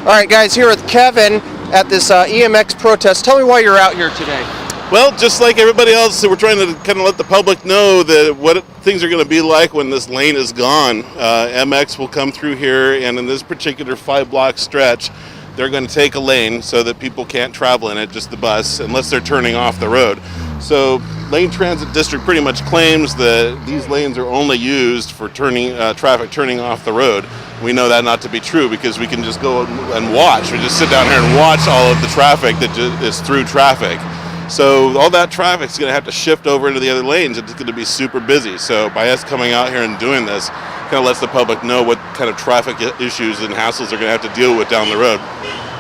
All right, guys, here with Kevin at this EMX protest. Tell me why you're out here today. Well, just like everybody else, we're trying to kind of let the public know that what things are going to be like when this lane is gone. MX will come through here, and in this particular 5-block stretch, they're going to take a lane so that people can't travel in it, just the bus, unless they're turning off the road. So Lane Transit District pretty much claims that these lanes are only used for traffic turning off the road. We know that not to be true because we can just go and watch. We just sit down here and watch all of the traffic that is through traffic. So all that traffic is going to have to shift over into the other lanes. It's going to be super busy. So by us coming out here and doing this, kind of lets the public know what kind of traffic issues and hassles they're going to have to deal with down the road.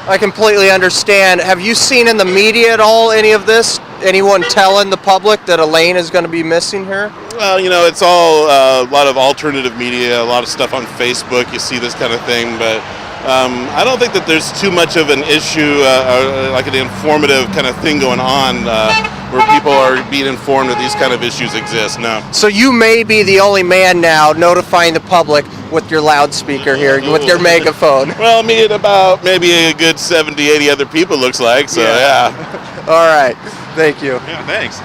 I completely understand. Have you seen in the media at all any of this? Anyone telling the public that a lane is going to be missing here? Well, you know, it's all a lot of alternative media, a lot of stuff on Facebook. You see this kind of thing, but I don't think that there's too much of an issue, like an informative kind of thing going on where people are being informed that these kind of issues exist. No. So you may be the only man now notifying the public with your loudspeaker here, with your megaphone. Well, me and about maybe a good 70, 80 other people looks like, so yeah. All right, thank you. Yeah, thanks.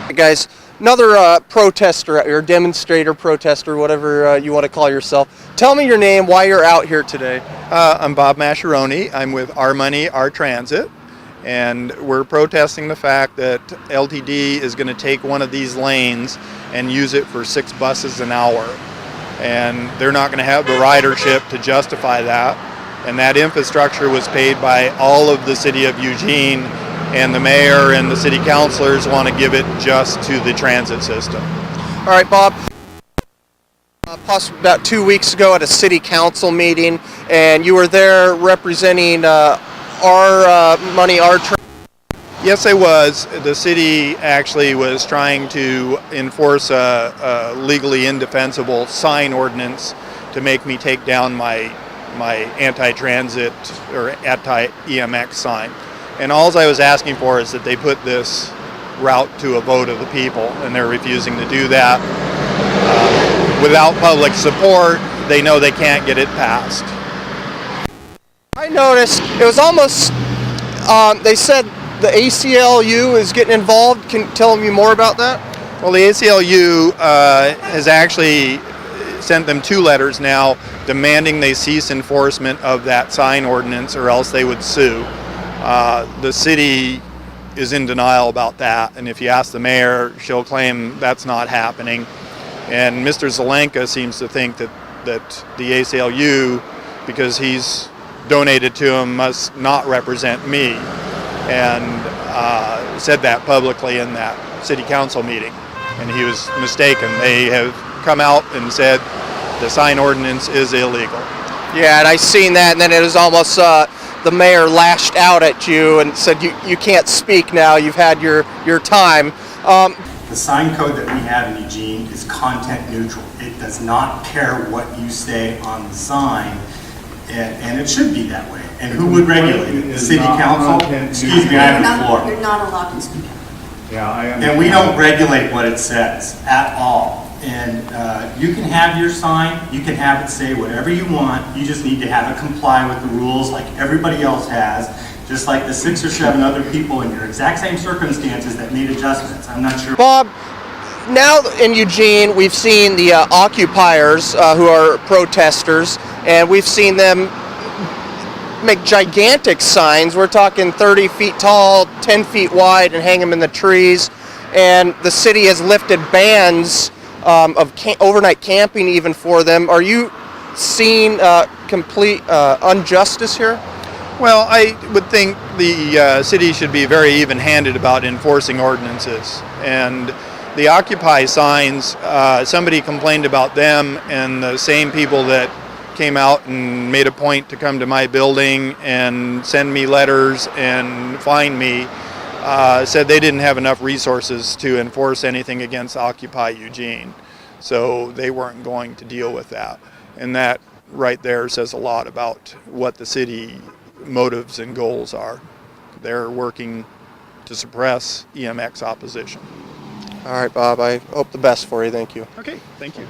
Hey guys, another protester, or demonstrator, protester, whatever you want to call yourself. Tell me your name, why you're out here today. I'm Bob Mascheroni. I'm with Our Money, Our Transit, and we're protesting the fact that LTD is going to take one of these lanes and use it for 6 buses an hour. And they're not going to have the ridership to justify that. And that infrastructure was paid by all of the city of Eugene, and the mayor and the city councilors want to give it just to the transit system. All right, Bob. Possibly about 2 weeks ago at a city council meeting, and you were there representing Our Money, Our Transit. Yes, I was. The city actually was trying to enforce a legally indefensible sign ordinance to make me take down my anti-transit or anti-EMX sign. And all I was asking for is that they put this route to a vote of the people, and they're refusing to do that. Without public support, they know they can't get it passed. I noticed it was almost, they said the ACLU is getting involved. Can you tell me more about that? Well, the ACLU has actually sent them 2 letters now demanding they cease enforcement of that sign ordinance or else they would sue. The city is in denial about that, and if you ask the mayor, she'll claim that's not happening. And Mr. Zelenka seems to think that the ACLU, because he's donated to him, must not represent me, and said that publicly in that city council meeting, and he was mistaken. They have come out and said the sign ordinance is illegal. Yeah, and I seen that, and then it was almost the mayor lashed out at you and said you can't speak now, you've had your time. The sign code that we have in Eugene is content neutral. It does not care what you say on the sign, and it should be that way. And who would regulate it? The city council? Excuse me, I have the floor. You're not allowed to speak. Yeah, I understand. And we don't regulate what it says at all. And you can have your sign, you can have it say whatever you want, you just need to have it comply with the rules like everybody else has, just like the 6 or 7 other people in your exact same circumstances that made adjustments. I'm not sure. Bob, now in Eugene, we've seen the occupiers who are protesters, and we've seen them make gigantic signs. We're talking 30 feet tall, 10 feet wide, and hang them in the trees. And the city has lifted bans of overnight camping even for them. Are you seeing complete injustice here? Well, I would think the city should be very even-handed about enforcing ordinances. And the Occupy signs, somebody complained about them, and the same people that came out and made a point to come to my building and send me letters and fine me, said they didn't have enough resources to enforce anything against Occupy Eugene. So they weren't going to deal with that. And that right there says a lot about what the city motives and goals are. They're working to suppress EMX opposition. All right, Bob, I hope the best for you. Thank you. Okay, thank you.